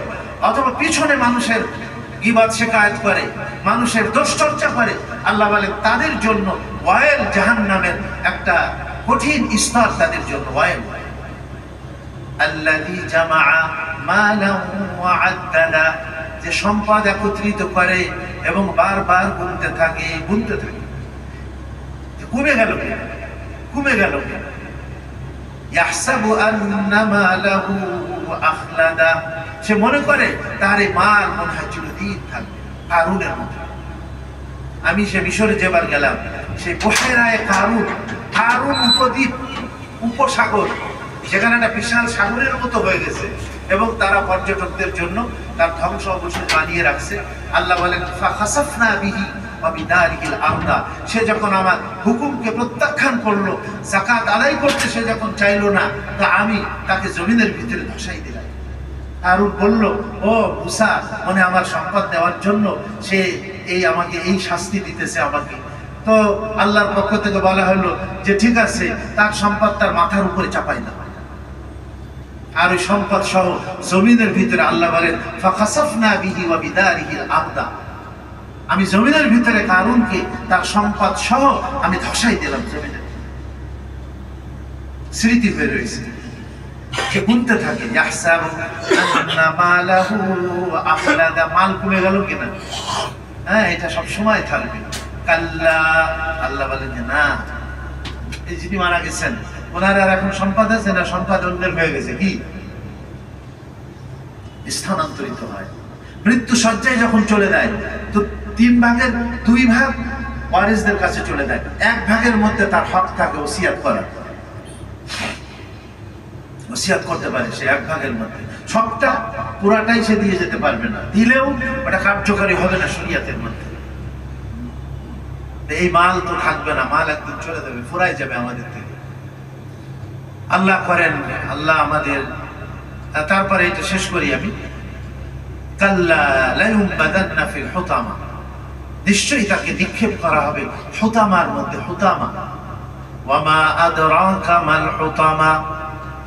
অথবা পিছনে মানুষের গীবত শিকায়ত করে, মানুষের দোষ চর্চা করে, আল্লাহ বলে তাদের জন্য ওয়াইল, জাহান্নামের একটা কঠিন স্তর তাদের জন্য ওয়াইল। আল্লাযী জামাআ মালান ওয়া আদ্দাদা, যে সম্পদ একত্রিত করে এবং বারবার গুনতে থাকে, গুনতে থাকে। কমে গেল কেন? কমে গেল কেন? ইয়াহসাবু আন্না মালাহু আখলাদা, সে মনে করে তার এই মাল মনে হয় চিরদিন থাকবে। কারুনের মতো। আমি সে মিশরে যেবার গেলাম, সেই বহেরায়ে কারুন, কারুন উপদ্বীপ, উপসাগর, যেখানে একটা বিশাল সাগরের মতো হয়ে গেছে এবং তারা পর্যটকদের জন্য তার ধ্বংস অবশেষ বানিয়ে রাখছে। আল্লাহ বলেন, ফাখাসাফনা বিহি ওয়া বিদারিহিল আরদা, সে যখন আমার হুকুমকে প্রত্যাখ্যান করলো, যাকাত আদায় করতে সে যখন চাইলো না, তো আমি তাকে জমিনের ভিতরে ধসাই দিলাম। কারুন বলল, ও মুসা, মানে আমার সম্পদ দেওয়ার জন্য সে আমাকে এই শাস্তি দিতেছে আমাকে। তো আল্লাহর পক্ষ থেকে বলা হলো যে ঠিক আছে, তার সম্পদ তার মাথার উপরে চাপাই দাও। আর ওই সম্পদ সহ জমিনের ভিতরে আল্লাহ বলেন, ফাখাসাফনা বিহি ওয়া বিদারিহিল আরদা, আমি জমিনের ভিতরে কারুনকে তার সম্পদ সহ আমি ধসাই দিলাম জমিনে। স্মৃতি হয়ে রয়েছে, সে গুনতে থাকে, ইয়াহসাবু আন্না মালাহু আখলাদা, মাল কমে গেল কিনা? হ্যাঁ, এটা সব সময় থাকবে। কাল্লা, আল্লাহ বলেন যে না, এই যিনি মারা গেছেন ওনার আর এখন সম্পদ আছে না? সম্পদ অন্যের হয়ে গেছে। কি? স্থানান্তরিত হয়। মৃত্যু সজ্জায় যখন চলে যায় তো 3 ভাগের 2 ভাগ ওয়ারিসদের কাছে চলে যায়, 1 ভাগের মধ্যে তার হক থাকে ওসিয়াত করা, ওসিয়াত করতে পারে সে 1 ভাগের মধ্যে। সবটা পুরাটাই সে দিয়ে যেতে পারবে না, দিলেও ওটা কার্যকারী হবে না শরীয়তের মধ্যে। এই মাল তো থাকবে না, মাল একদিন চলে যাবে, ফুরাই যাবে আমাদের থেকে। আল্লাহ করেন, আল্লাহ আমাদের। তারপরে এটা শেষ করি আমি, কাল্লা লা ইউবাদান্না ফিল হুতামা, নিশ্চয়ই তাকে নিক্ষেপ করা হবে হুতামার মধ্যে। হুতামা, ওয়া মা আদরাকা মাল হুতামা,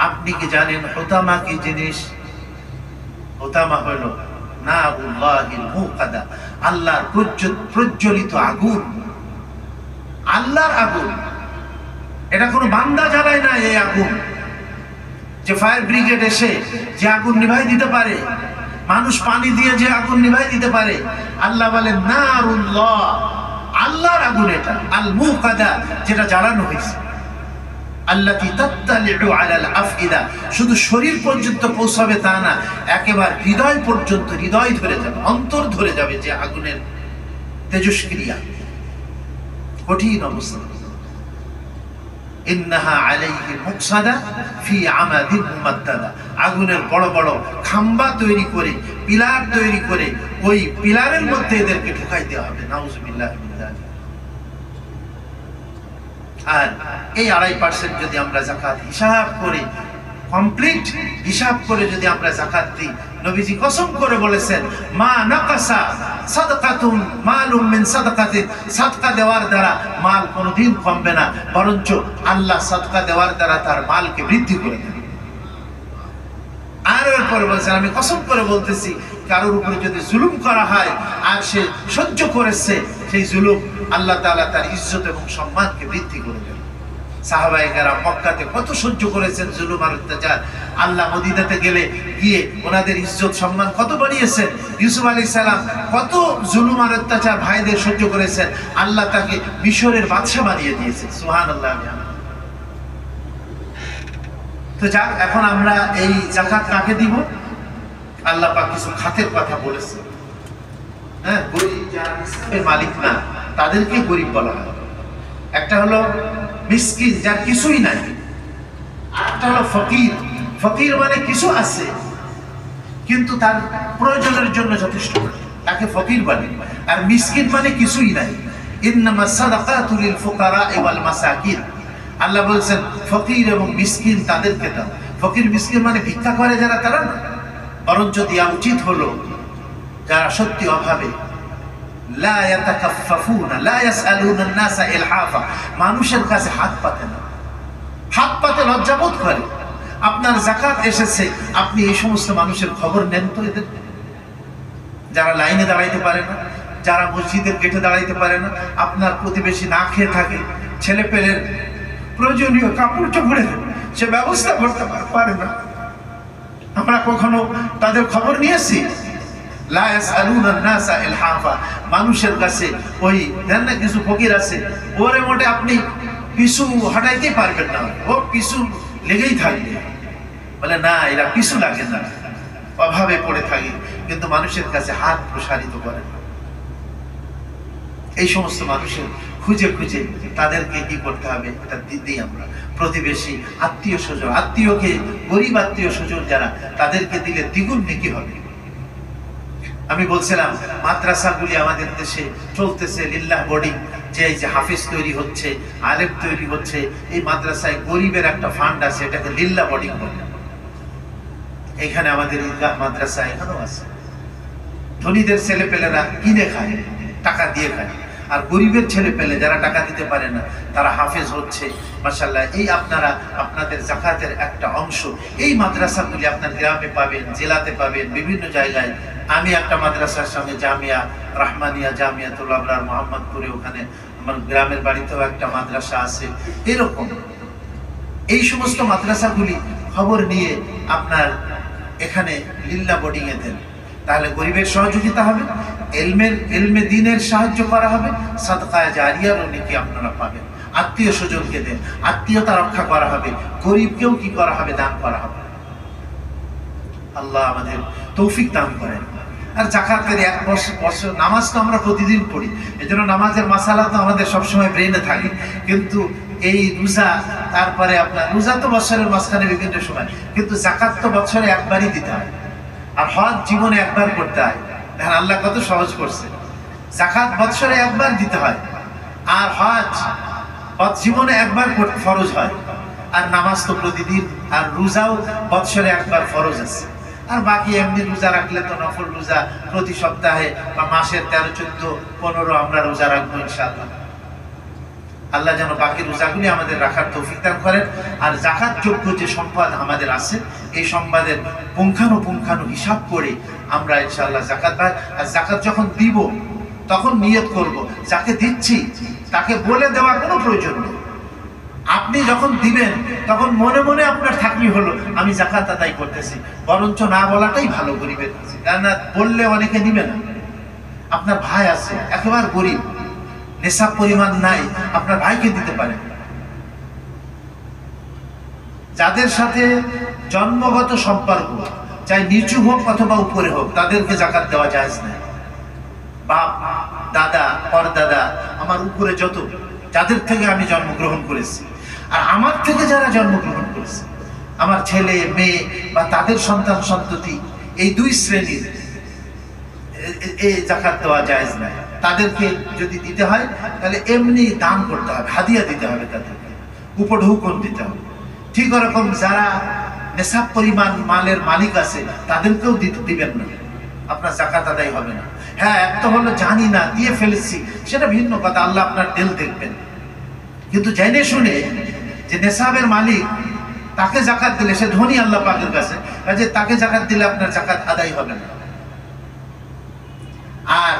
আপনি কি জানেন হুতামা কি জিনিস? হুতামা হলো নারুল্লাহিল মুকাদা, আল্লাহর প্রজ্বলিত আগুন, আল্লাহর আগুন। এটা কোনো বান্দা জ্বালায় না এই আগুন, যে ফায়ার ব্রিগেড এসে যে আগুন নিভাই দিতে পারে, মানুষ পানি দিয়ে যে আগুন নিভাই দিতে পারে। আল্লাহ বলেন নারুল্লাহ, আল্লাহর আগুন এটা, আল মুকাদা, যেটা জ্বালানো হয়েছে। আল্লাতী তাত্তালিউ আলাল আফইদা, শুধু শরীর পর্যন্ত পৌঁছাবে তা না, একেবারে হৃদয় পর্যন্ত, হৃদয় ধরে যাবে, অন্তর ধরে যাবে যে আগুনের তেজস্ক্রিয়া। কঠিন অবস্থা। ইন্নাহা আলাইহি মুকসাদা ফি আমাদিন মুমাদ্দাদা, আগুনের বড় বড় খাম্বা তৈরি করে, পিলার তৈরি করে ওই পিলারের মধ্যে এদেরকে ঢুকাই দেওয়া হবে। নাউযুবিল্লাহ মিন যালিক। আর এই 2.5% যদি আমরা যাকাত হিসাব করি কমপ্লিট হিসাব করে যদি আমরা যাকাত দিই, নবীজি কসম করে বলেছেন, মা নাকাসা সাদকাতুন মালুম মিন সাদকাতিন, সাদকা দেওয়ার দ্বারা মাল কোনোদিন কমবে না, বরঞ্চ আল্লাহ সাদকা দেওয়ার দ্বারা তার মালকে বৃদ্ধি করে দেন। আর এরপরে বলছেন, আমি কসম করে বলতেছি, কারোর উপরে যদি জুলুম করা হয় আর সে সহ্য করেছে, সেই জুলুম আল্লাহ তাআলা তার ইজ্জত এবং সম্মানকে বৃদ্ধি করে দেন। সাহাবায়ে কেরাম মক্কাতে কত সহ্য করেছেন জুলুম আর অত্যাচার, আল্লাহ মদিনাতে গেলে গিয়ে ওনাদের ইজ্জত সম্মান কত বাড়িয়েছেন। ইউসুফ আলাইহিস সালাম কত জুলুম আর অত্যাচার ভাইদের সহ্য করেছেন, আল্লাহ তাকে মিশরের বাদশা বানিয়ে দিয়েছে। সুবহানাল্লাহ। তো যাক, এখন আমরা এই যাকাত কাকে দিব? আল্লাহ পাক কিছু খাতের কথা বলেছে। হ্যাঁ, গরিব যারা ইসলামের মালিক না তাদেরকে গরিব বলা হয়। একটা হলো মিসকিন, যার কিছুই নাই। আরেকটা হলো ফকির। ফকির মানে কিছু আছে কিন্তু তার প্রয়োজনের জন্য যথেষ্ট, তাকে ফকির বলে। আর মিসকিন মানে কিছুই নাই। ইন্নামাস সাদাকাতু লিল ফুকারা ওয়াল মাসাকিন, আল্লাহ বলছেন ফকির এবং মিসকিন তাদেরকে দাও। ফকির মিসকিন মানে ভিক্ষা করে যারা, তারা না, বরঞ্চ দেওয়া উচিত হলো যারা সত্যি অভাবে। লা ইয়াতাকাফফুনা লা ইয়াসআলুনা আন-নাসা ইলহাফা, মানুষের কাছে হাত পাতে না, হাত পাতে লজ্জাবোধ করে। আপনার যাকাত এসেছে, আপনি এই সমস্ত মানুষের খবর নেন তো, এদের যারা লাইনে দাঁড়াইতে পারে না, যারা মসজিদের গেটে দাঁড়াইতে পারে না, আপনার প্রতিবেশী না খেয়ে থাকে, ছেলে পেলের প্রয়োজনীয় কাপড় চোপড়ের সে ব্যবস্থা করতে পারে না, আমরা কখনো তাদের খবর নিয়েছি? লা ইয়াসআলুনা আন-নাসা ইলহাফা, মানুষের কাছে ওই দেন না কিছু ফকির আছে, ওরে মোটে আপনি পিছু হটাইতে পারবেন না, ও পিছু লেগেই থাকবে। বলে না, এরা পিছু লাগে না, অভাবে পড়ে থাকে, কিন্তু মানুষের কাছে হাত প্রসারিত করে না। এই সমস্ত মানুষের খুঁজে খুঁজে তাদেরকে কি করতে হবে, এটা দিতেই আমরা প্রতিবেশী, আত্মীয় স্বজন, আত্মীয়কে, গরিব আত্মীয় স্বজন যারা, তাদেরকে দিলে দ্বিগুণ নেকি হবে। আমি বলছিলাম মাদ্রাসাগুলি আমাদের দেশে চলতেছে লিল্লাহ বোর্ডিং, যে এই যে হাফিজ তৈরি হচ্ছে, আলেম তৈরি হচ্ছে, এই মাদ্রাসায় গরিবের একটা ফান্ড আছে, এটাকে লিল্লাহ বোর্ডিং বলে। এখানে আমাদের ঈদগাহ মাদ্রাসা এখানেও আছে। ধনীদের ছেলে পেলেরা কিনে খায়, টাকা দিয়ে খায়, আর গরিবের ছেলে পেলে যারা টাকা দিতে পারে না তারা হাফেজ হচ্ছে। মাশাআল্লাহ, এই আপনারা আপনাদের যাকাতের একটা অংশ এই মাদ্রাসাগুলি আপনার গ্রামে পাবেন, জেলাতে পাবেন, বিভিন্ন জায়গায়। আমি একটা মাদ্রাসার সঙ্গে জামিয়া রাহমানিয়া, জামিয়াতুল আবরার মোহাম্মদপুরে, ওখানে আমার গ্রামের বাড়িতেও একটা মাদ্রাসা আছে। এরকম এই সমস্ত মাদ্রাসাগুলি খবর নিয়ে আপনার এখানে লিল্লাহ বোর্ডিং এ দেন, তাহলে গরিবের সহযোগিতা হবে, এলমে দ্বীনের সাহায্য করা হবে, সাদকায়ে জারিয়ারও নেকি আপনারা পাবেন। আত্মীয় স্বজনকে দেন, আত্মীয়তা রক্ষা করা হবে, গরিবকেও কি করা হবে, দান করা হবে। আল্লাহ আমাদের তৌফিক দান করেন। আর যাকাতের এক বছর নামাজ তো আমরা প্রতিদিন পড়ি, এজন্য নামাজের মাসালা তো আমাদের সবসময় ব্রেনে থাকে, কিন্তু এই রোজা, তারপরে আপনার রোজা তো বছরের মাঝখানে বিভিন্ন সময়, কিন্তু যাকাত তো বছরে একবারই দিতে হয়। আর হজ জীবনে একবার করতে হয়। দেখেন আল্লাহ কত সহজ করছে। যাকাত বছরে একবার দিতে হয়, আর হজ জীবনে একবার ফরজ হয়, আর নামাজ তো প্রতিদিন, আর রোজাও বছরে একবার ফরজ আছে। আর বাকি এমনি রোজা রাখলে তো নফল রোজা প্রতি সপ্তাহে বা মাসের 13, 14, 15 আমরা রোজা রাখবো ইনশাআল্লাহ। আল্লাহ যেন বাকি রোজাগুলি আমাদের রাখার তৌফিক দান করেন। আর যাকাত যোগ্য যে সম্পদ আমাদের আছে, এই সম্পদের পুঙ্খানু হিসাব করে আমরা ইনশাআল্লাহ যাকাত পাই। আর যাকাত যখন দিব তখন নিয়ত করব, যাকে দিচ্ছি তাকে বলে দেওয়ার কোনো প্রয়োজন নেই। আপনি যখন দিবেন তখন মনে মনে আপনার থাকলেই হলো আমি যাকাত আদায় করতেছি, বরঞ্চ না বলাটাই ভালো গরিবের কাছে, কেননা বললে অনেকে নিবে না। আপনার ভাই আছে একেবারে গরিব, নেশাব পরিমাণ নাই, আপনার ভাইকে দিতে পারেন। যাদের সাথে জন্মগত সম্পর্ক, চাই নিচু হোক অথবা উপরে হোক, তাদেরকে যাকাত দেওয়া জায়েজ না। বাপ, দাদা, পরদাদা, আমার উপরে যত, যাদের থেকে আমি জন্মগ্রহণ করেছি, আর আমার থেকে যারা জন্মগ্রহণ করেছে, আমার ছেলে মেয়ে বা তাদের সন্তান সন্ততি, এই দুই শ্রেণীর এই যাকাত দেওয়া জায়েজ না। তাদেরকে যদি দিতে হয় তাহলে এমনি দান করতে হবে, হাদিয়া দিতে হবে, তাদেরকে উপঢৌকন দিতে হবে। ঠিক ওরকম যারা নেশাব পরিমাণ মালের মালিক আছে তাদেরকেও দিবেন না, আপনার জাকাত আদায় হবে না। হ্যাঁ, একটা হলো জানি না দিয়ে ফেলেছি, সেটা ভিন্ন কথা, আল্লাহ আপনার দিল দেখবেন। কিন্তু জেনে শুনে যে নেশাবের মালিক তাকে জাকাত দিলে সে ধনী আল্লাহ পাকের কাছে, যে তাকে জাকাত দিলে আপনার জাকাত আদায় হবে না। আর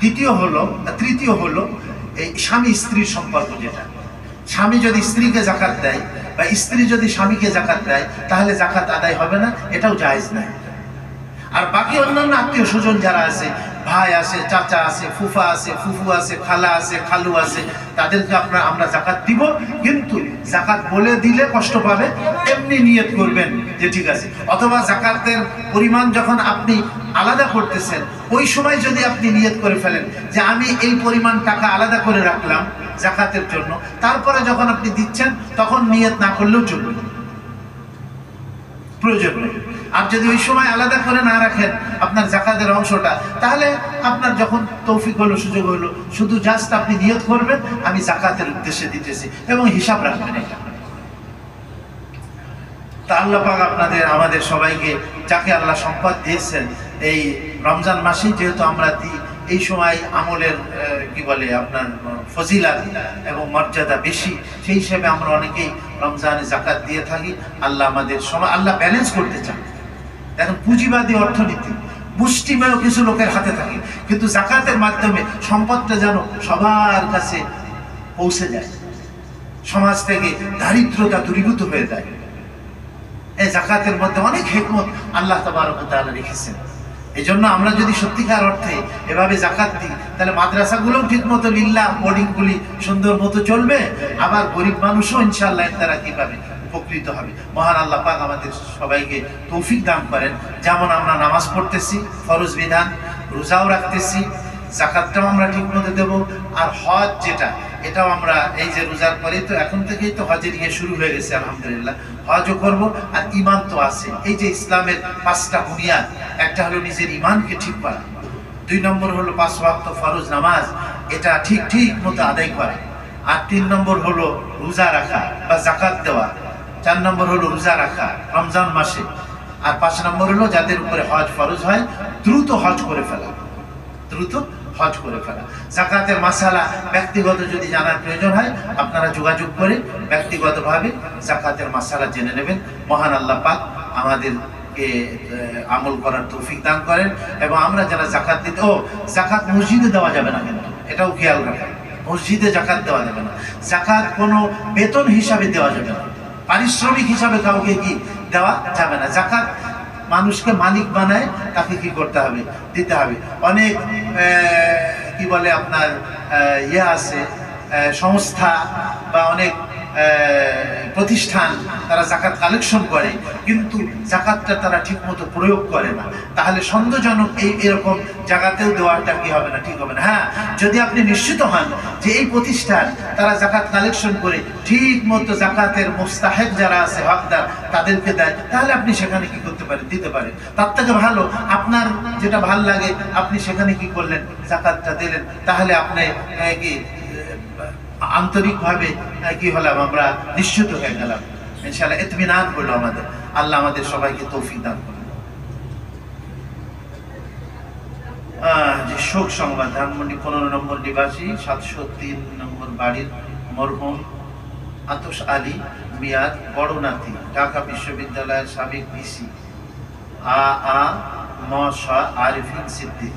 তৃতীয় হলো এই স্বামী স্ত্রীর সম্পর্ক, যেটা স্বামী যদি স্ত্রীকে জাকাত দেয় বা স্ত্রী যদি স্বামীকে জাকাত দেয় তাহলে জাকাত আদায় হবে না, এটাও জায়েজ নাই। আর বাকি অন্যান্য আত্মীয় স্বজন যারা আছে, ভাই আছে, চাচা আছে, ফুফা আছে, ফুফু আছে, খালা আছে, খালু আছে, তাদেরকে আমরা জাকাত দিব। কিন্তু জাকাত বলে দিলে কষ্ট পাবে, এমনি নিয়ত করবেন যে ঠিক আছে। অথবা জাকাতের পরিমাণ যখন আপনি আলাদা করতেছেন ওই সময় যদি আপনি নিয়ত করে ফেলেন যে আমি এই পরিমাণ টাকা আলাদা করে রাখলাম জাকাতের জন্য, তারপরে যখন আপনি দিচ্ছেন তখন নিয়ত না করলেও চলবে, প্রয়োজন নেই। আর যদি ওই সময় আলাদা করে না রাখেন আপনার জাকাতের অংশটা, তাহলে আপনার যখন তৌফিক হলো, সুযোগ হলো, শুধু জাস্ট আপনি নিয়ত করবেন আমি জাকাতের উদ্দেশ্যে দিতেছি এবং হিসাব রাখবেন এটা। তা আল্লাহ পাক আমাদের সবাইকে, যাকে আল্লাহ সম্পদ দিয়েছেন, এই রমজান মাসে যেহেতু আমরা দিই, এই সময় আমলের কি বলে আপনার ফজিলাত এবং মর্যাদা বেশি, সেই হিসেবে আমরা অনেকেই রমজানে জাকাত দিয়ে থাকি। আল্লাহ আমাদের আল্লাহ ব্যালেন্স করতে চান। দেখেন, পুঁজিবাদী অর্থনীতি মুষ্টিমেয় কিছু লোকের হাতে থাকে, কিন্তু জাকাতের মাধ্যমে সম্পদটা যেন সবার কাছে পৌঁছে যায়, সমাজ থেকে দারিদ্রতা দূরীভূত হয়ে যায়। এই জাকাতের মধ্যে অনেক হিকমত আল্লাহ তাবারক ওয়া তাআলা রেখেছেন। এই জন্য আমরা যদি সত্যিকার অর্থে এভাবে জাকাত দিই, তাহলে মাদ্রাসাগুলোও ঠিক মতো লিল্লাহ, বোর্ডিংগুলি সুন্দর মতো চলবে, আবার গরিব মানুষও ইনশাআল্লাহ তারা কিভাবে উপকৃত হবে। মহান আল্লাহ পাক আমাদের সবাইকে তৌফিক দান করেন। যেমন আমরা নামাজ পড়তেছি ফরজ বিধান, রোজাও রাখতেছি, জাকাতটাও আমরা ঠিক মতো দেবো, আর হজ যেটা, এটাও আমরা এই যে রোজার পরে তো এখন থেকেই তো হজের ইয়ে শুরু হয়ে গেছে আলহামদুলিল্লাহ, হজও করব। আর ঈমান তো আছে, এই যে ইসলামের 5টা বুনিয়াদ, একটা হলো নিজের ঈমানকে ঠিক করা, 2 নম্বর হলো 5 ওয়াক্ত ফরজ নামাজ, এটা ঠিক মতো আদায় করা, আর 3 নম্বর হলো রোজা রাখা বা জাকাত দেওয়া, 4 নম্বর হলো রোজা রাখা রমজান মাসে, আর 5 নম্বর হলো যাদের উপরে হজ ফরজ হয় দ্রুত হজ করে ফেলা, জাকাতের মাসালা ব্যক্তিগত যদি জানার প্রয়োজন হয় আপনারা যোগাযোগ করে ব্যক্তিগতভাবে জাকাতের মাসালা জেনে নেবেন। মহান আল্লাহ পাক আমাদেরকে আমল করার তৌফিক দান করেন। এবং আমরা যারা জাকাত দিতে, জাকাত মসজিদে দেওয়া যাবে না, কিন্তু এটাও খেয়াল রাখেন, মসজিদে জাকাত দেওয়া যাবে না। জাকাত কোনো বেতন হিসাবে দেওয়া যাবে না, পারিশ্রমিক হিসাবে কাউকে কি দেওয়া যাবে না। জাকাত মানুষকে মালিক বানায়, তাকে কি করতে হবে, দিতে হবে। অনেক কি বলে আপনার আছে সংস্থা বা অনেক প্রতিষ্ঠান, তারা জাকাত কালেকশন করে কিন্তু জাকাতটা তারা ঠিক মতো প্রয়োগ করে না, তাহলে সন্দেহজনক এরকম জায়গাতেও দেওয়াটা কি হবে না, ঠিক হবে না। হ্যাঁ, যদি আপনি নিশ্চিত হন যে এই প্রতিষ্ঠান তারা জাকাত কালেকশন করে ঠিক মতো জাকাতের মুস্তাহেক যারা আছে, হকদার, তাদেরকে দেয়, তাহলে আপনি সেখানে কি করতে পারেন, দিতে পারেন। তার থেকে ভালো আপনার যেটা ভাল লাগে আপনি সেখানে কি করলেন, জাকাতটা দিলেন, তাহলে আপনি কি আন্তরিকভাবে কি হলাম, আমরা নিশ্চিত হয়ে গেলাম, ইনশাআল্লাহ ইতমিনান হলো আমাদের। আল্লাহ আমাদের সবাইকে তৌফিক দান করুন। যে শোক সংবাদ, ধানমন্ডি 15 নম্বর নিবাসী 703 নম্বর বাড়ির মরহুম আতশ আলী মিয়ার বড় নাতি, ঢাকা বিশ্ববিদ্যালয়ের সাবেক ভিসি আরিফিন সিদ্দিক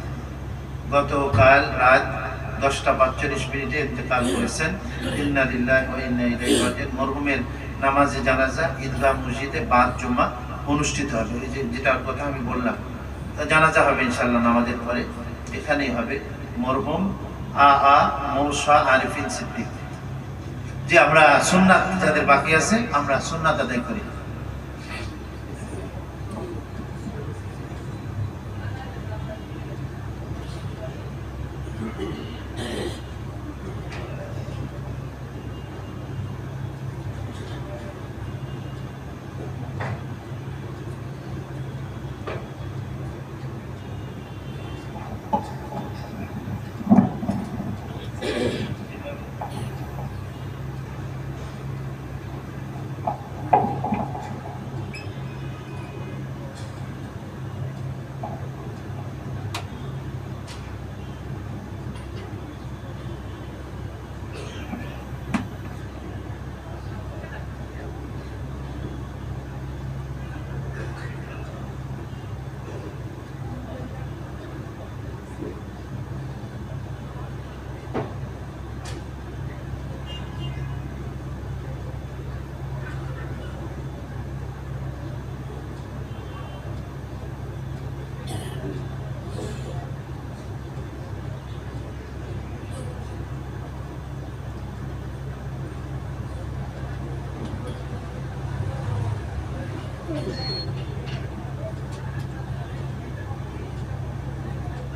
গতকাল রাত 10:45 ইন্তেকাল করেছেন। ইন্না লিল্লাহি ওয়া ইন্না ইলাইহি রাজিউন। মরহুমের নামাজে জানাজা ঈদগাহ মসজিদে বাদ জুমা অনুষ্ঠিত হবে। এই যে যেটার কথা আমি বললাম, জানাজা হবে ইনশাআল্লাহ নামাজের পরে, এখানেই হবে। মরহুম মৌসা আরিফিন সিদ্দিক। যে আমরা সুন্নাত যাদের বাকি আছে, আমরা সুন্নাত আদায় করি।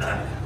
হ্যাঁ